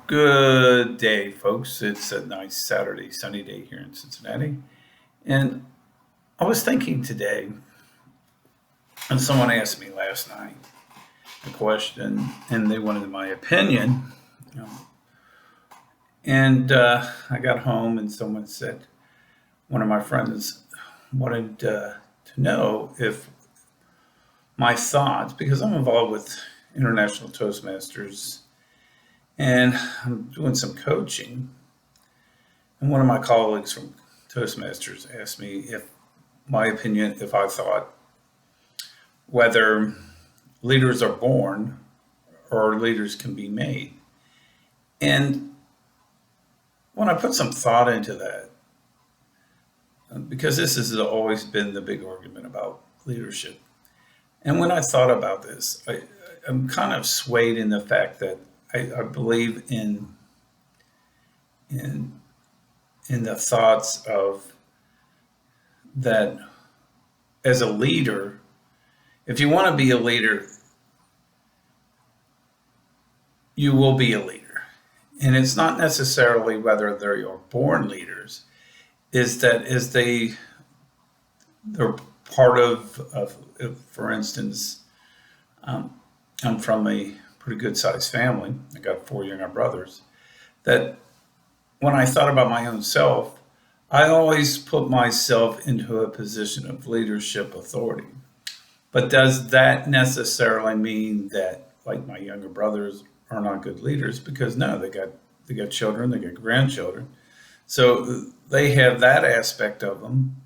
Good day, folks. It's a nice Saturday, sunny day here in Cincinnati. And I was thinking today, and someone asked me last night a question, and they wanted my opinion. You know, and I got home, and someone said, one of my friends wanted to know if my thoughts, because I'm involved with International Toastmasters and I'm doing some coaching. And one of my colleagues from Toastmasters asked me if my opinion, if I thought whether leaders are born or leaders can be made. And when I put some thought into that, because this has always been the big argument about leadership. And when I thought about this, I'm kind of swayed in the fact that I believe in in the thoughts of that as a leader, if you want to be a leader, you will be a leader. And it's not necessarily whether they're your born leaders, is that as they're part of for instance, um, I'm from a pretty good sized family. I got four younger brothers. That when I thought about my own self, I always put myself into a position of leadership authority. But does that necessarily mean that, like my younger brothers, are not good leaders? Because no, they got children, they got grandchildren, so they have that aspect of them,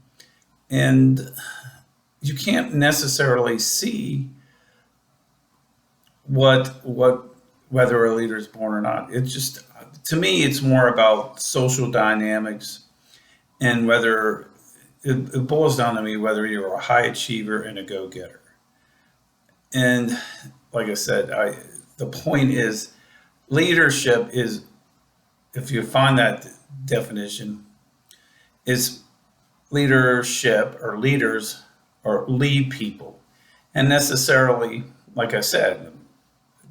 and you can't necessarily see what whether a leader is born or not. It's just to me, it's more about social dynamics and whether it boils down to me whether you're a high achiever and a go getter. And like I said, the point is leadership is, if you find that definition, is leadership or leaders or lead people. And necessarily, like I said,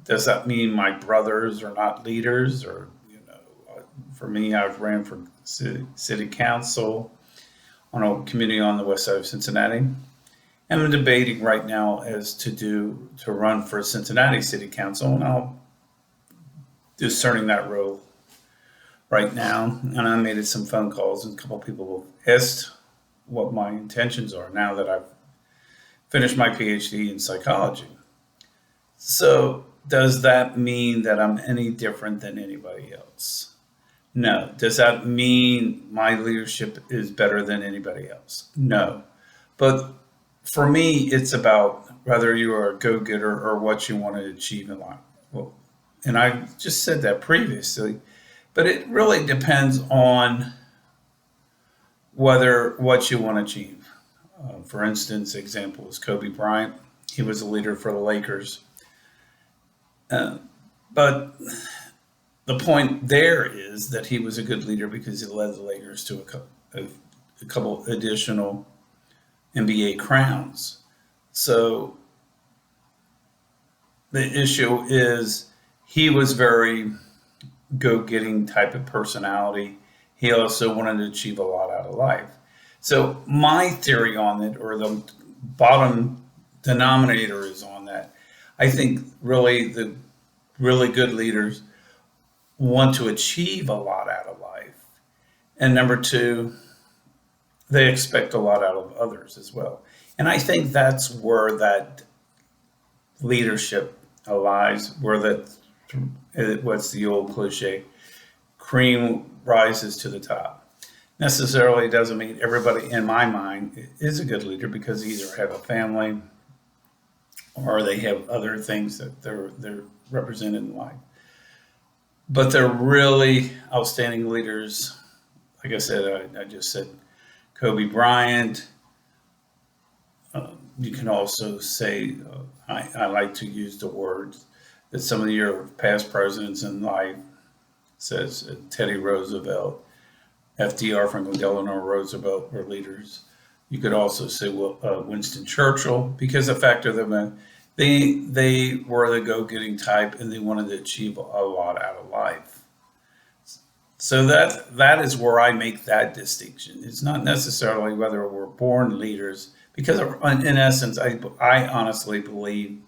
does that mean my brothers are not leaders? Or, for me, I've ran for city council on a community on the west side of Cincinnati. And I'm debating right now as to run for Cincinnati City Council, and I'll discerning that role right now. And I made some phone calls, and a couple of people have asked what my intentions are now that I've finished my PhD in psychology. So, does that mean that I'm any different than anybody else? No. Does that mean my leadership is better than anybody else? No. But for me, it's about whether you are a go getter or what you want to achieve in life. Well, and I just said that previously, but it really depends on whether what you want to achieve. For instance, example is Kobe Bryant. He was a leader for the Lakers. Uh, but the point there is that he was a good leader because he led the Lakers to a couple additional NBA crowns. So the issue is he was very go-getting type of personality. He also wanted to achieve a lot out of life. So my theory on it, or the bottom denominator is on that. I think really the really good leaders want to achieve a lot out of life. And number two, they expect a lot out of others as well. And I think that's where that leadership lies, where what's the old cliche, cream rises to the top. Necessarily doesn't mean everybody in my mind is a good leader because they either have a family or they have other things that they're represented in life. But they're really outstanding leaders. Like I said, I just said Kobe Bryant. You can also say, I like to use the words that some of your past presidents in life says Teddy Roosevelt, FDR, Franklin Delano Roosevelt were leaders. You could also say Winston Churchill, because the fact of them, they were the go-getting type and they wanted to achieve a lot out of life. So that is where I make that distinction. It's not necessarily whether we're born leaders, because in essence, I honestly believe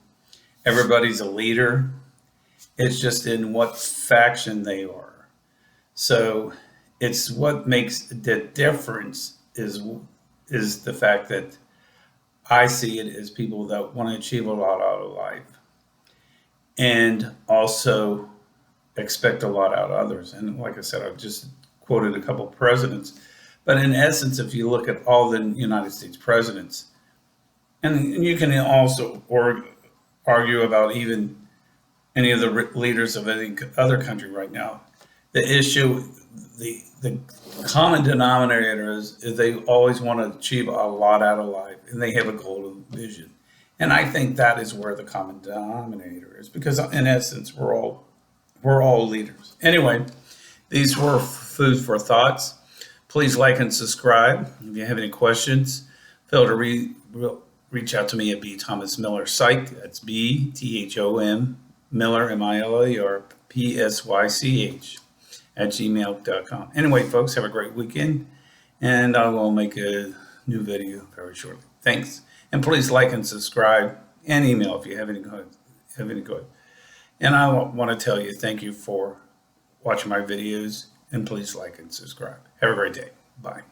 everybody's a leader. It's just in what faction they are. So it's what makes the difference is the fact that I see it as people that want to achieve a lot out of life and also expect a lot out of others. And like I said, I've just quoted a couple of presidents. But in essence, if you look at all the United States presidents, and you can also argue about even any of the leaders of any other country right now, the issue, the common denominator is they always want to achieve a lot out of life, and they have a golden vision. And I think that is where the common denominator is, because in essence, we're all leaders. Anyway, these were food for thoughts. Please like and subscribe. If you have any questions, feel to reach out to me at B Thomas Miller Psych. That's BTHOM Miller MILLER or PSYCH at gmail.com. Anyway, folks, have a great weekend, and I will make a new video very shortly. Thanks, and please like and subscribe and email if you have any good. And I want to tell you thank you for watching my videos, and please like and subscribe. Have a great day. Bye.